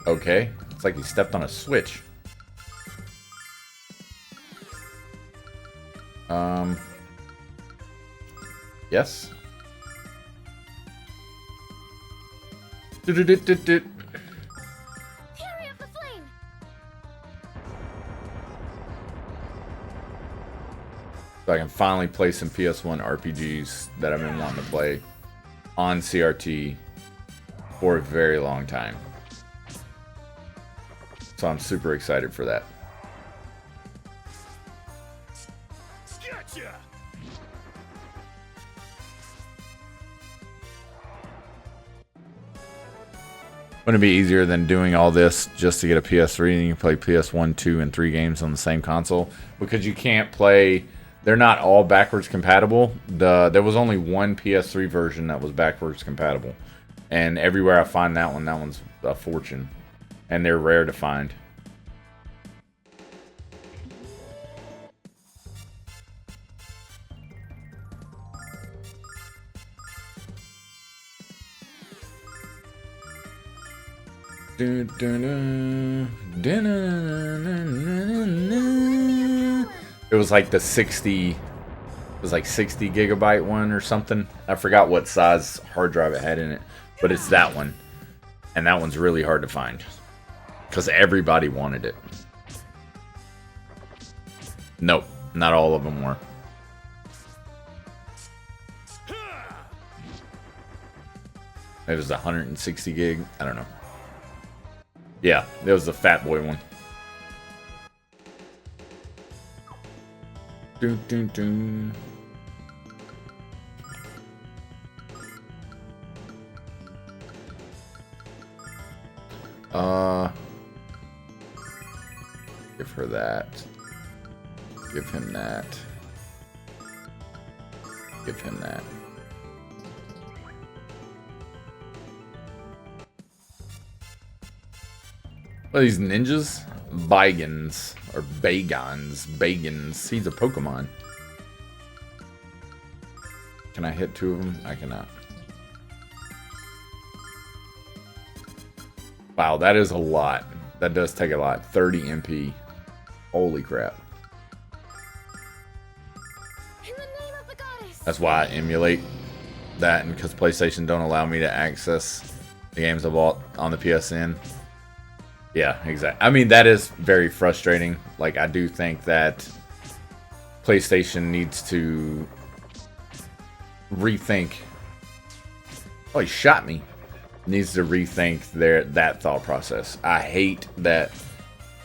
Okay. It's like he stepped on a switch. Yes. Do-do-do-do-do. Fury of the flame. So I can finally play some PS1 RPGs that I've been wanting to play on CRT for a very long time. So I'm super excited for that. Gotcha. Wouldn't it be easier than doing all this just to get a PS3 and you can play PS1, 2, and 3 games on the same console? Because you can't play... They're not all backwards compatible. There was only one PS3 version that was backwards compatible. And everywhere I find that one's a fortune. And they're rare to find. It was like the 60... It was like 60 gigabyte one or something. I forgot what size hard drive it had in it. But it's that one. And that one's really hard to find. Because everybody wanted it. Nope. Not all of them were. It was 160 gig. I don't know. Yeah, it was the Fat Boy one. Dun, dun, dun. Give her that. Give him that. Give him that. What are these ninjas? Bygons. Or Bagons. Bagons. He's a Pokemon. Can I hit two of them? I cannot. Wow, that is a lot. That does take a lot. 30 MP. Holy crap. In the name of the goddess. That's why I emulate that, and because PlayStation don't allow me to access the games I bought on the PSN. Yeah, exactly. I mean, that is very frustrating. Like, I do think that PlayStation needs to rethink. Oh, he shot me. Needs to rethink that thought process. I hate that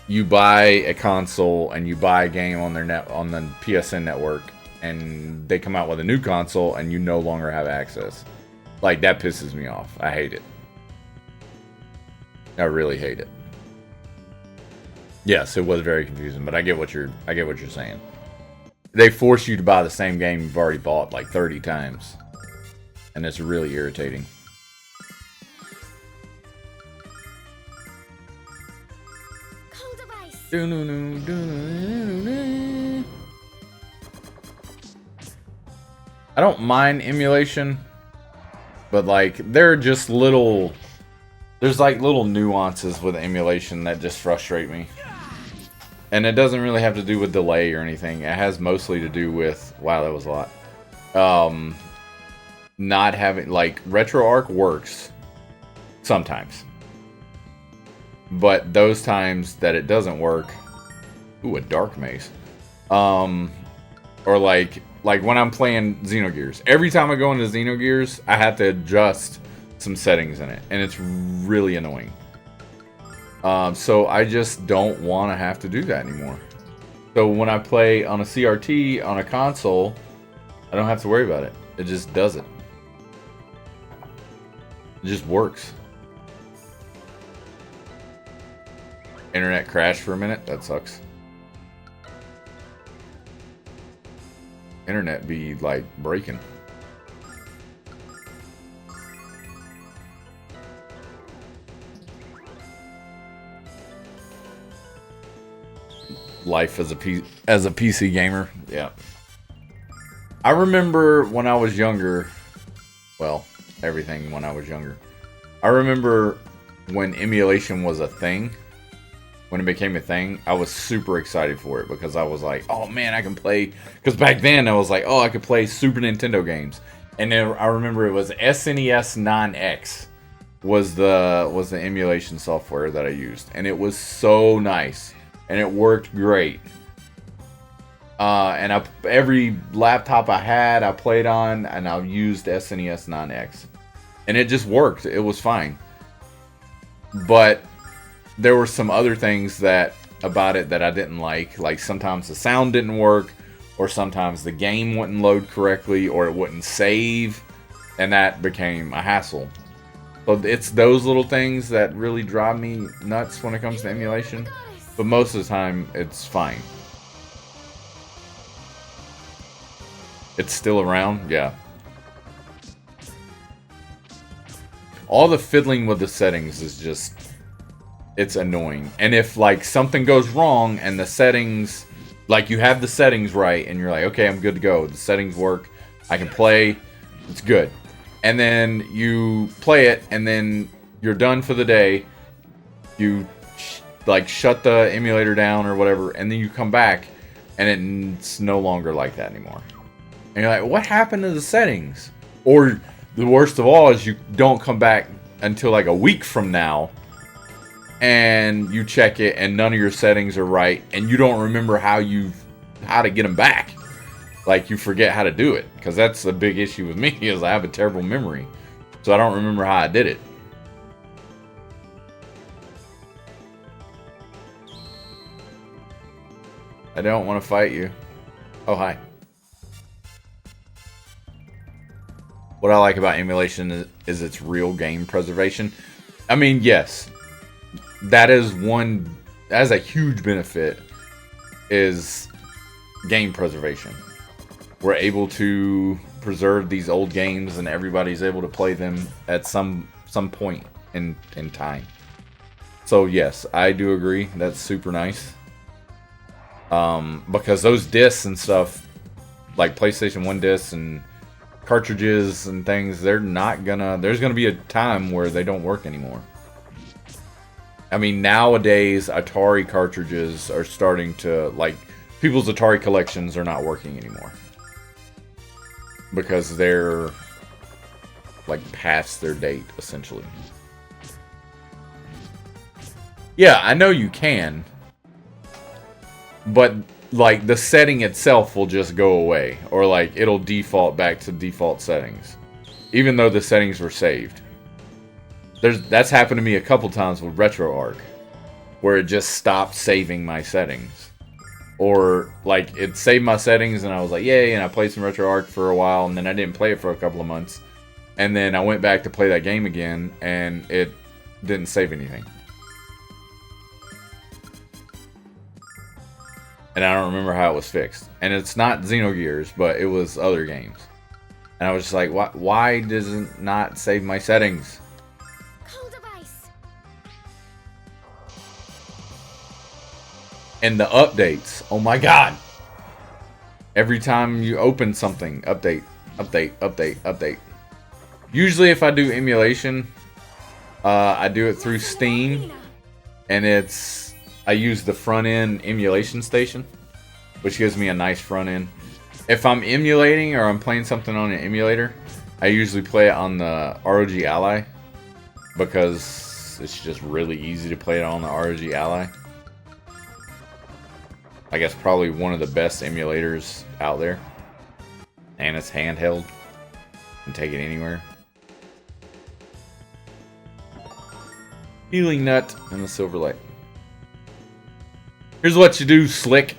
you buy a console and you buy a game on the PSN network, and they come out with a new console and you no longer have access. Like, that pisses me off. I hate it. I really hate it. Yes, it was very confusing, but I get what you're saying. They force you to buy the same game you've already bought like 30 times. And it's really irritating. Cold of ice. I don't mind emulation, but like there are just little there's like little nuances with emulation that just frustrate me. And it doesn't really have to do with delay or anything. It has mostly to do with, wow, that was a lot. Not having, like, RetroArch works sometimes. But those times that it doesn't work, ooh, a dark maze. Or like when I'm playing Xenogears. Every time I go into Xenogears, I have to adjust some settings in it. And it's really annoying. So I just don't want to have to do that anymore. So when I play on a CRT, on a console, I don't have to worry about it. It just does it. It just works. Internet crashed for a minute. That sucks. Internet be like breaking. Life as a PC gamer. Yeah. I remember when I was younger, well, everything when I was younger. I remember when emulation was a thing, when it became a thing, I was super excited for it because I was like, oh man, I can play. Because back then I was like, oh, I could play Super Nintendo games. And then I remember it was SNES 9X was the emulation software that I used, and it was so nice and it worked great. And every laptop I had, I played on, and I used SNES 9X, and it just worked. It was fine. But there were some other things about it that I didn't like. Like sometimes the sound didn't work, or sometimes the game wouldn't load correctly, or it wouldn't save, and that became a hassle. So it's those little things that really drive me nuts when it comes to emulation. But most of the time, it's fine. It's still around, yeah. All the fiddling with the settings is just, it's annoying. And if like something goes wrong and the settings, like you have the settings right and you're like, okay, I'm good to go. The settings work. I can play. It's good. And then you play it and then you're done for the day. You like shut the emulator down or whatever, and then you come back and it's no longer like that anymore. And you're like, what happened to the settings? Or the worst of all is you don't come back until like a week from now and you check it and none of your settings are right and you don't remember how to get them back. Like you forget how to do it, because that's a big issue with me is I have a terrible memory. So I don't remember how I did it. I don't want to fight you. Oh, hi. What I like about emulation is its real game preservation. I mean, yes, that is a huge benefit, is game preservation. We're able to preserve these old games and everybody's able to play them at some point in time. So yes, I do agree. That's super nice. Because those discs and stuff, like PlayStation 1 discs and cartridges and things, there's gonna be a time where they don't work anymore. I mean, nowadays Atari cartridges are starting to, like, people's Atari collections are not working anymore because they're like past their date essentially. Yeah, I know you can, but like the setting itself will just go away, or like it'll default back to default settings even though the settings were saved. That's happened to me a couple times with RetroArch, where it just stopped saving my settings, or like it saved my settings and I was like, yay, and I played some RetroArch for a while, and then I didn't play it for a couple of months, and then I went back to play that game again and it didn't save anything. And I don't remember how it was fixed. And it's not Xenogears, but it was other games. And I was just like, why does it not save my settings? Cold device. And the updates. Oh my god. Every time you open something, update, update, update, update. Usually if I do emulation, I do it through Steam. And I use the front end emulation station, which gives me a nice front end. If I'm emulating or I'm playing something on an emulator, I usually play it on the ROG Ally, because it's just really easy to play it on the ROG Ally. I guess probably one of the best emulators out there. And it's handheld. You can take it anywhere. Healing Nut and the Silver Light. Here's what you do, Slick.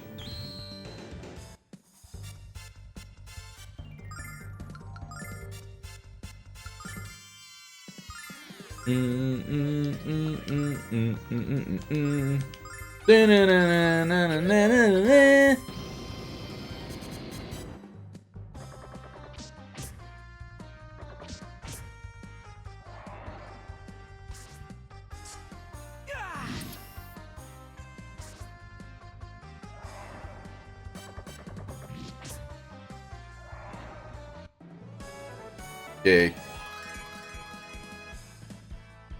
Yay.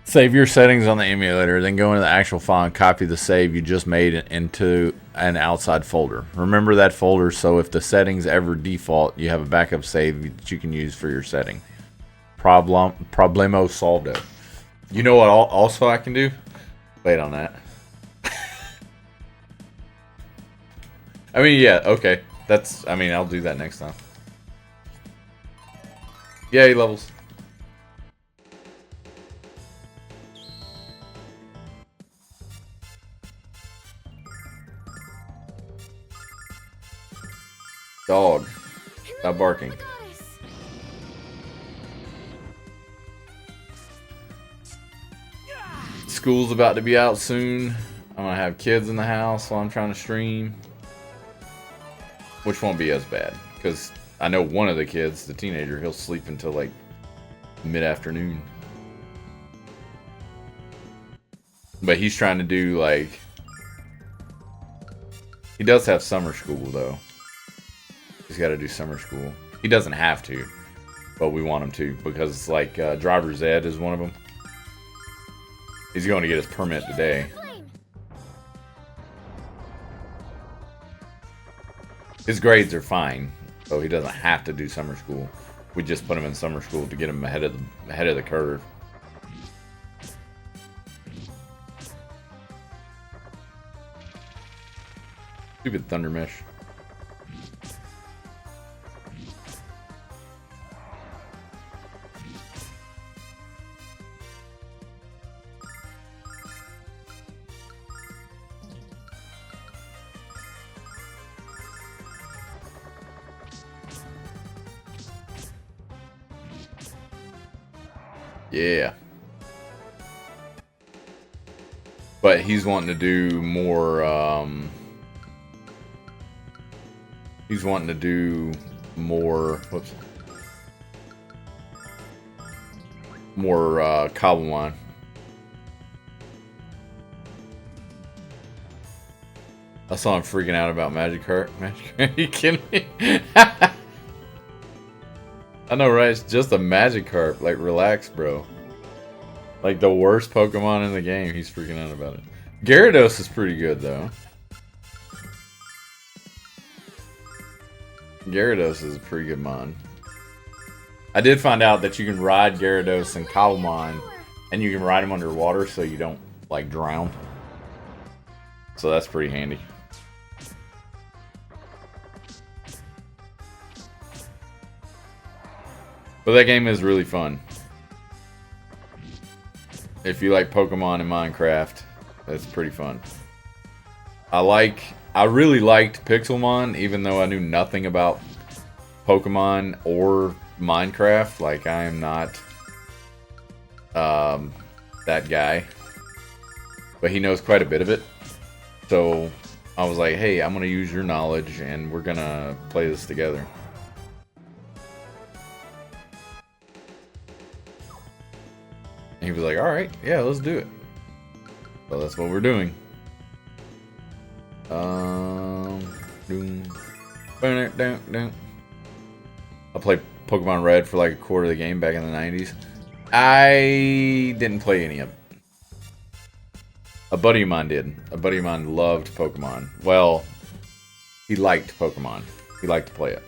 Save your settings on the emulator, then go into the actual file and copy the save you just made into an outside folder. Remember that folder so if the settings ever default, you have a backup save that you can use for your setting. Problemo solved. You know what also I can do? Wait on that. I mean, yeah, okay. I'll do that next time. Yay, levels. Dog. Stop barking. School's about to be out soon. I'm gonna have kids in the house while I'm trying to stream. Which won't be as bad. Because I know one of the kids, the teenager, he'll sleep until like mid-afternoon. But he's trying to do like... He does have summer school though. He's got to do summer school. He doesn't have to, but we want him to because like driver's ed is one of them. He's going to get his permit today. His grades are fine, so he doesn't have to do summer school. We just put him in summer school to get him ahead of the curve. Stupid thunder mesh. Yeah. But he's wanting to do more, he's wanting to do more, whoops. More, Cobblemon. I saw him freaking out about Magikarp. Are you kidding me? I know, right? It's just a Magikarp. Like, relax, bro. Like, the worst Pokemon in the game. He's freaking out about it. Gyarados is pretty good, though. Gyarados is a pretty good mon. I did find out that you can ride Gyarados and Cobblemon, and you can ride them underwater so you don't, like, drown. So that's pretty handy. But that game is really fun. If you like Pokemon and Minecraft, it's pretty fun. I really liked Pixelmon, even though I knew nothing about Pokemon or Minecraft. Like, I am not that guy. But he knows quite a bit of it. So I was like, hey, I'm going to use your knowledge and we're going to play this together. He was like, alright, yeah, let's do it. So that's what we're doing. I played Pokemon Red for like a quarter of the game back in the 90s. I didn't play any of it. A buddy of mine did. A buddy of mine loved Pokemon. Well, he liked Pokemon. He liked to play it.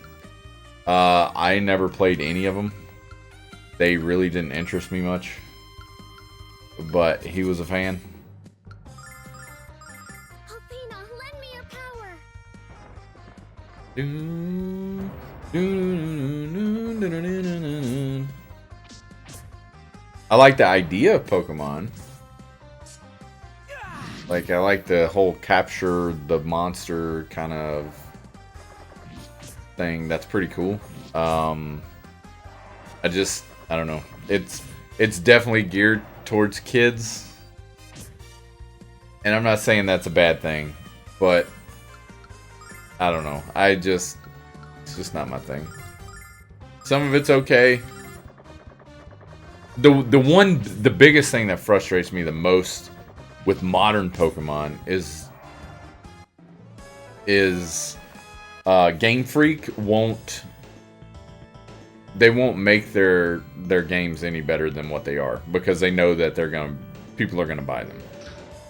I never played any of them. They really didn't interest me much. But he was a fan. Althena, lend me your power. I like the idea of Pokemon. Like, I like the whole capture the monster kind of thing. That's pretty cool. I don't know. It's definitely geared towards kids. And I'm not saying that's a bad thing, but I don't know. It's just not my thing. Some of it's okay. The biggest thing that frustrates me the most with modern Pokemon is Game Freak won't they won't make their games any better than what they are because they know that people are gonna buy them,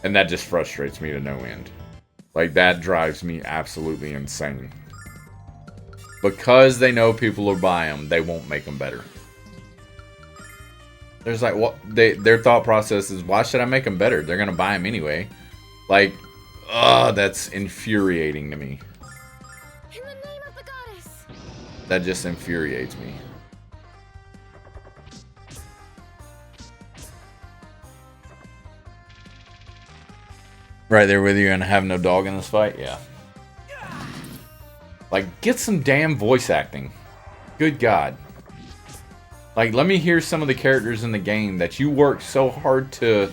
and that just frustrates me to no end. Like, that drives me absolutely insane. Because they know people will buy them, they won't make them better. There's like, what their thought process is, why should I make them better? They're gonna buy them anyway. Like, that's infuriating to me. In the name of the goddess. That just infuriates me. Right there with you and have no dog in this fight? Yeah. Like, get some damn voice acting. Good God. Like, let me hear some of the characters in the game that you work so hard to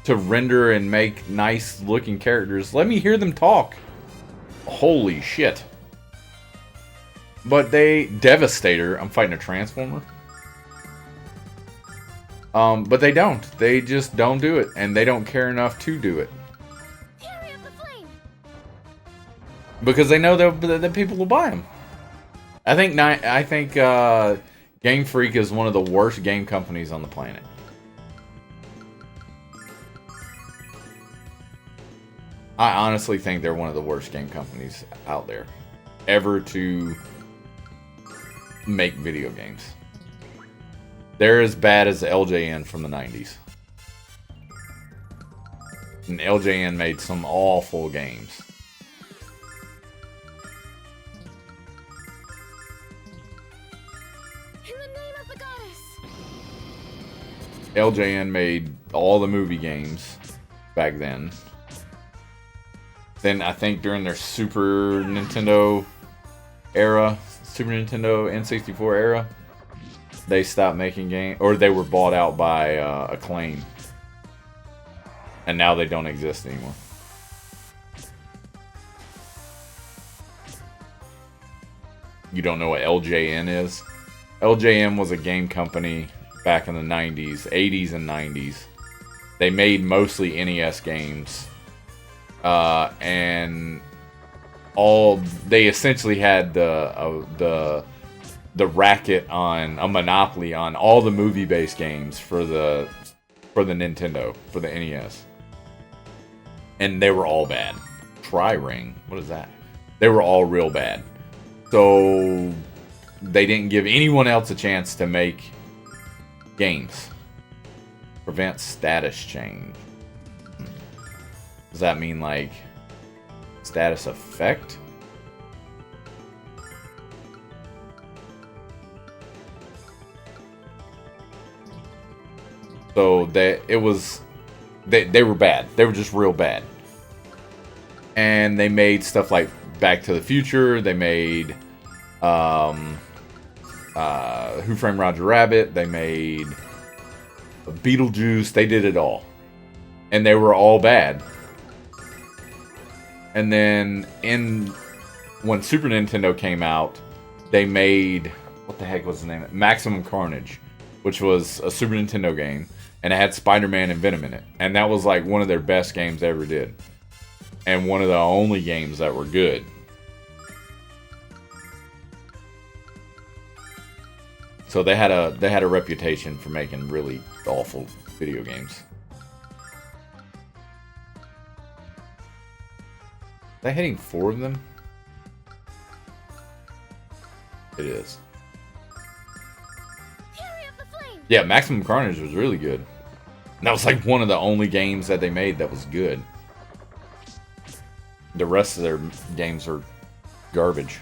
render and make nice looking characters. Let me hear them talk. Holy shit. But Devastator, I'm fighting a Transformer. But they don't. They just don't do it. And they don't care enough to do it. Because they know that people will buy them. I think Game Freak is one of the worst game companies on the planet. I honestly think they're one of the worst game companies out there ever to make video games. They're as bad as LJN from the 90s. And LJN made some awful games. LJN made all the movie games back then. Then I think during their Super Nintendo era, Super Nintendo N64 era, they stopped making games, or they were bought out by Acclaim. And now they don't exist anymore. You don't know what LJN is? LJN was a game company back in the 90s, 80s and 90s. They made mostly NES games. And they essentially had the racket on a monopoly on all the movie-based games for the Nintendo, for the NES. And they were all bad. Tri-Ring, what is that? They were all real bad. So they didn't give anyone else a chance to make games. Prevent status change. Does that mean like status effect? So they were bad. They were just real bad. And they made stuff like Back to the Future. They made Who Framed Roger Rabbit. They made Beetlejuice. They did it all. And they were all bad. And then when Super Nintendo came out, they made, what the heck was the name? Maximum Carnage, which was a Super Nintendo game, and it had Spider-Man and Venom in it. And that was like one of their best games they ever did. And one of the only games that were good. So they had a reputation for making really awful video games. Are they hitting 4 of them? It is. Yeah, Maximum Carnage was really good. And that was like one of the only games that they made that was good. The rest of their games are garbage.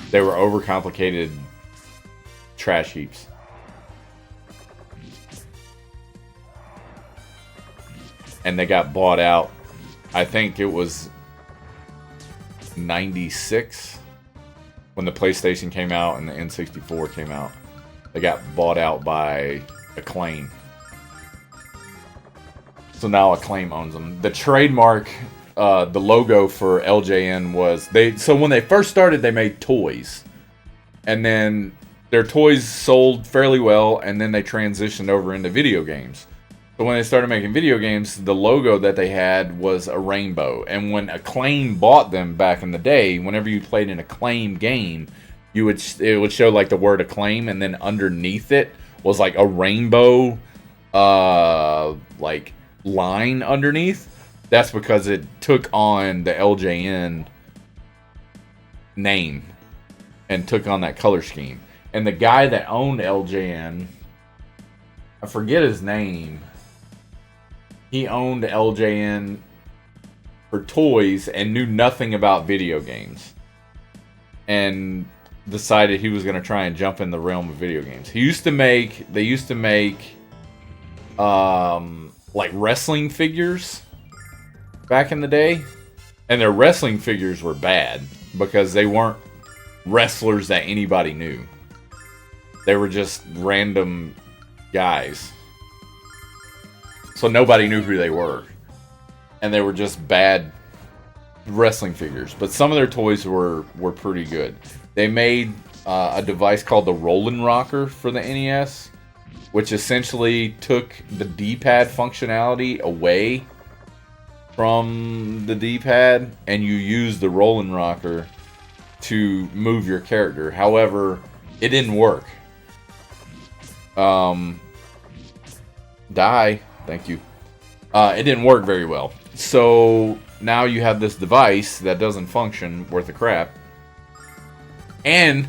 They were overcomplicated trash heaps. And they got bought out. I think it was 96 when the PlayStation came out and the N64 came out. They got bought out by Acclaim. So now Acclaim owns them. The trademark, the logo for LJN was so when they first started, they made toys, and then their toys sold fairly well, and then they transitioned over into video games. But when they started making video games, the logo that they had was a rainbow. And when Acclaim bought them back in the day, whenever you played an Acclaim game, it would show like the word acclaim, and then underneath it was like a rainbow like line underneath. That's because it took on the LJN name and took on that color scheme. And the guy that owned LJN, I forget his name. He owned LJN for toys and knew nothing about video games. And decided he was going to try and jump in the realm of video games. They used to make like wrestling figures back in the day. And their wrestling figures were bad because they weren't wrestlers that anybody knew. They were just random guys. So nobody knew who they were. And they were just bad wrestling figures. But some of their toys were pretty good. They made a device called the Rollin' Rocker for the NES, which essentially took the D-pad functionality away from the D-pad, and you use the Rollin' Rocker to move your character. However, it didn't work. Thank you. It didn't work very well. So now you have this device that doesn't function worth a crap. And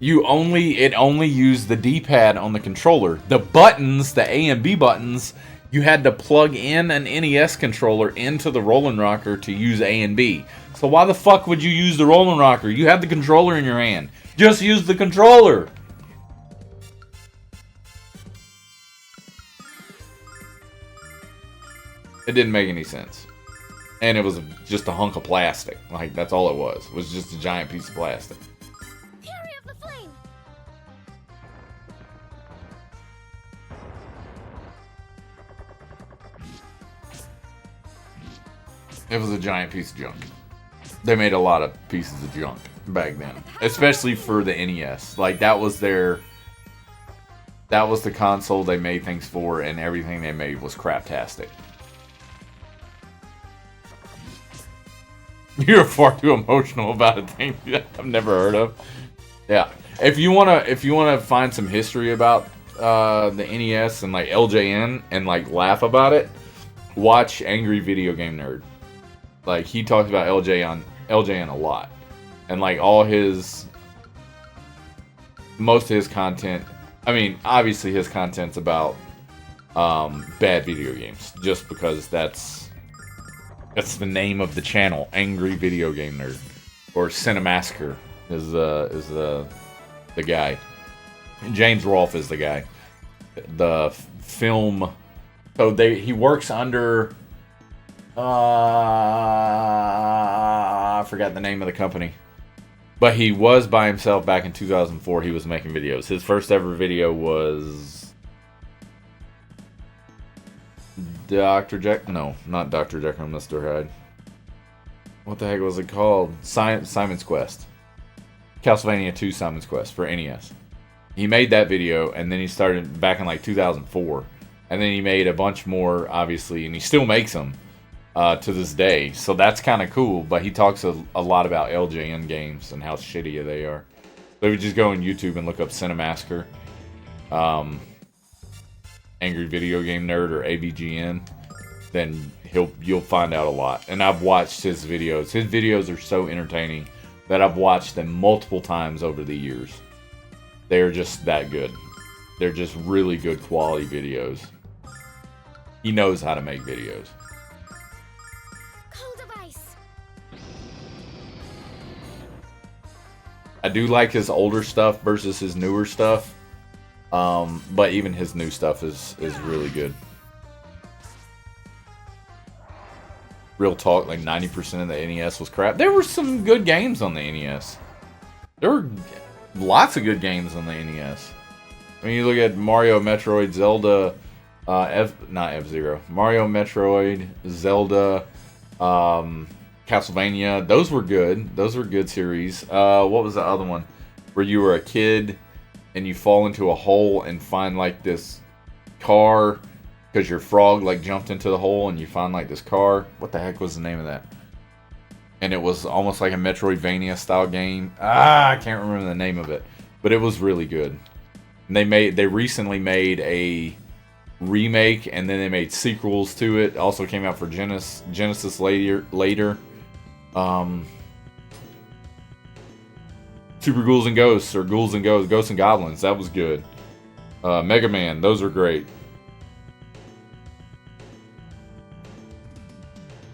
it only used the D-pad on the controller. The buttons, the A and B buttons, you had to plug in an NES controller into the Rollin' Rocker to use A and B. So why the fuck would you use the Rollin' Rocker? You have the controller in your hand. Just use the controller. It didn't make any sense. And it was just a hunk of plastic. Like, that's all it was. It was just a giant piece of plastic. Fury of the flame. It was a giant piece of junk. They made a lot of pieces of junk back then. Especially for the NES. Like, that was the console they made things for, and everything they made was craptastic. You're far too emotional about a thing I've never heard of. Yeah, if you wanna find some history about the NES and like LJN and like laugh about it, watch Angry Video Game Nerd. Like, he talks about LJN a lot, and like most of his content. I mean, obviously his content's about bad video games, just because that's the name of the channel, Angry Video Game Nerd, or Cinemassacre is the guy. James Rolfe is the guy. The film. So he works under. I forgot the name of the company, but he was by himself back in 2004. He was making videos. His first ever video was Dr. Jekyll. No, not Dr. Jekyll and Mr. Hyde. What the heck was it called? Simon's Quest. Castlevania 2 Simon's Quest for NES. He made that video, and then he started back in like 2004. And then he made a bunch more, obviously, and he still makes them to this day. So that's kind of cool, but he talks a lot about LJN games and how shitty they are. So if you just go on YouTube and look up Cinemassacre, Angry Video Game Nerd, or AVGN, then you'll find out a lot. And I've watched his videos. His videos are so entertaining that I've watched them multiple times over the years. They're just that good. They're just really good quality videos. He knows how to make videos. Cold device. I do like his older stuff versus his newer stuff. But even his new stuff is really good. Real talk, like 90% of the NES was crap. There were some good games on the NES. There were lots of good games on the NES. I mean, you look at Mario, Metroid, Zelda, not F-Zero. Mario, Metroid, Zelda, Castlevania. Those were good. Those were good series. What was the other one? Where you were a kid and you fall into a hole and find like this car because your frog like jumped into the hole and you find like this car. What the heck was the name of that? and it was almost like a Metroidvania style game. I can't remember the name of it, but it was really good. And they recently made a remake, and then they made sequels to it. Also came out for Genesis later. Super Ghouls and Ghosts, or Ghouls and Ghosts and Goblins. That was good. Mega Man, those are great.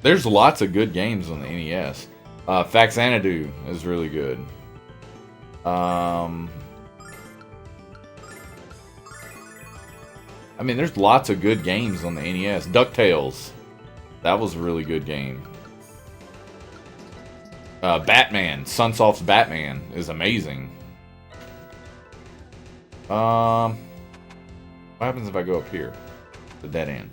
There's lots of good games on the NES. Faxanadu is really good. I mean, there's lots of good games on the NES. DuckTales, that was a really good game. Batman, Sunsoft's Batman is amazing. What happens if I go up here? The dead end.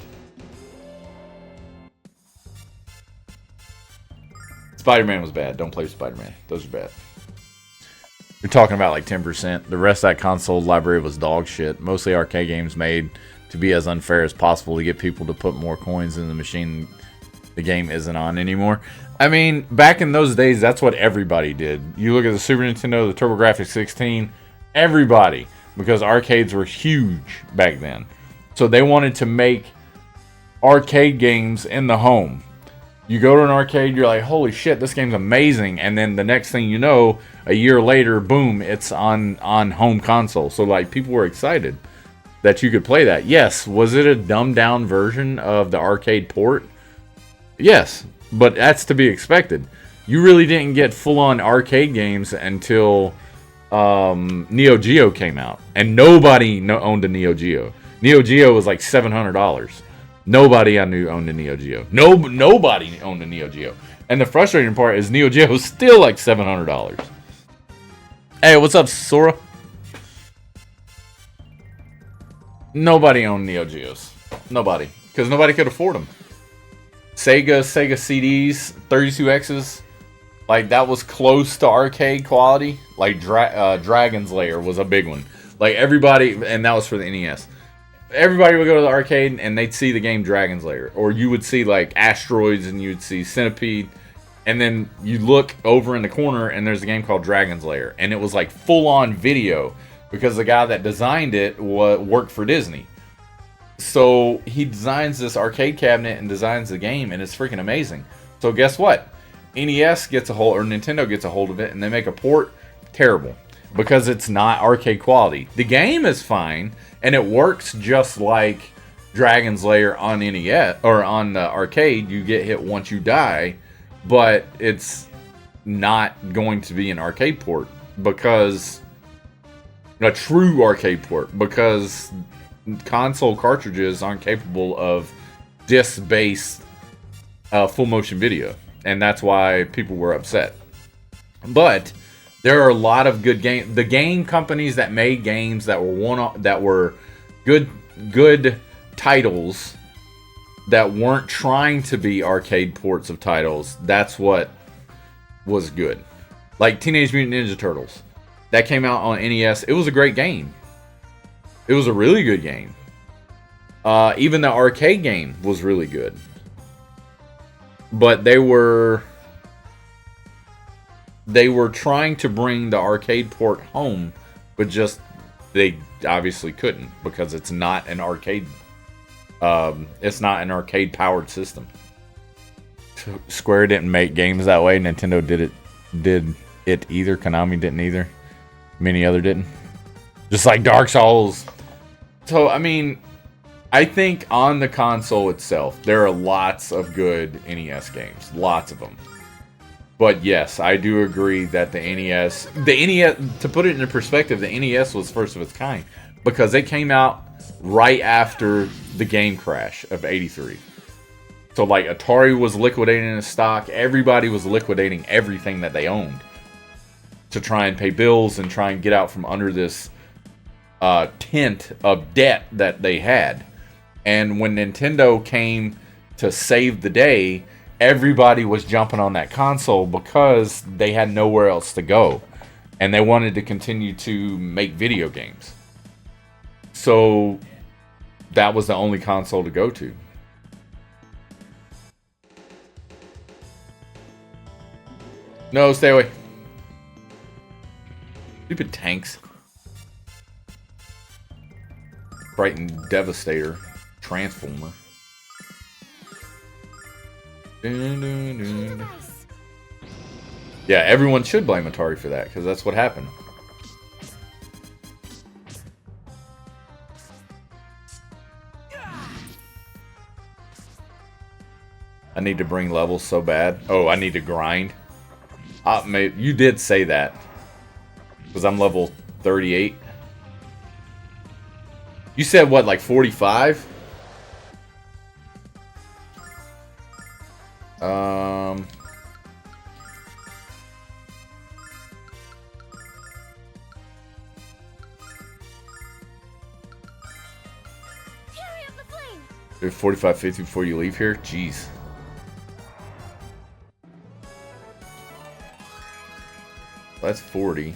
Spider-Man was bad. Don't play Spider-Man. Those are bad. You're talking about like 10%. The rest of that console library was dog shit. Mostly arcade games made to be as unfair as possible to get people to put more coins in the machine the game isn't on anymore. I mean, back in those days, that's what everybody did. You look at the Super Nintendo, the TurboGrafx 16, everybody, because arcades were huge back then. So they wanted to make arcade games in the home. You go to an arcade, you're like, holy shit, this game's amazing. And then the next thing you know, a year later, boom, it's on home console. So like, people were excited that you could play that. Yes, was it a dumbed down version of the arcade port? Yes, but that's to be expected. You really didn't get full-on arcade games until Neo Geo came out. And nobody owned a Neo Geo. Neo Geo was like $700. Nobody I knew owned a Neo Geo. Nobody owned a Neo Geo. And the frustrating part is Neo Geo is still like $700. Hey, what's up, Sora? Nobody owned Neo Geos. Nobody. Because nobody could afford them. Sega CDs, 32Xs, like that was close to arcade quality. Like Dragon's Lair was a big one. Like everybody, and that was for the NES. Everybody would go to the arcade and they'd see the game Dragon's Lair, or you would see like Asteroids and you'd see Centipede, and then you look over in the corner and there's a game called Dragon's Lair, and it was like full-on video because the guy that designed it worked for Disney. So he designs this arcade cabinet and designs the game, and it's freaking amazing. So guess what? NES gets a hold, or Nintendo gets a hold of it, and they make a port. Terrible, because it's not arcade quality. The game is fine, and it works just like Dragon's Lair on NES or on the arcade. You get hit once you die, but it's not going to be an arcade port, because a true arcade port, because console cartridges aren't capable of disc-based full motion video, and that's why people were upset. But there are a lot of good games. The game companies that made games that were good titles that weren't trying to be arcade ports of titles, that's what was good. Like Teenage Mutant Ninja Turtles, that came out on NES. It was a great game. It was a really good game. Even the arcade game was really good. But they were trying to bring the arcade port home, but just they obviously couldn't, because it's not an arcade. It's not an arcade powered system. Square didn't make games that way. Nintendo did it either. Konami didn't either. Many other didn't. Just like Dark Souls. So, I mean, I think on the console itself, there are lots of good NES games. Lots of them. But yes, I do agree that the NES, to put it into perspective, the NES was first of its kind, because it came out right after the game crash of '83. So, like, Atari was liquidating its stock. Everybody was liquidating everything that they owned to try and pay bills and try and get out from under this tent of debt that they had. And when Nintendo came to save the day, everybody was jumping on that console because they had nowhere else to go, and they wanted to continue to make video games. So that was the only console to go to. No, stay away. Stupid tanks. Frightened Devastator. Transformer. Dun, dun, dun. Nice. Yeah, everyone should blame Atari for that, because that's what happened. I need to bring levels so bad. Oh, I need to grind. You did say that. Because I'm level 38. You said what, like 45? Fury of the flame. There's 45, 50 before you leave here? Jeez. That's 40.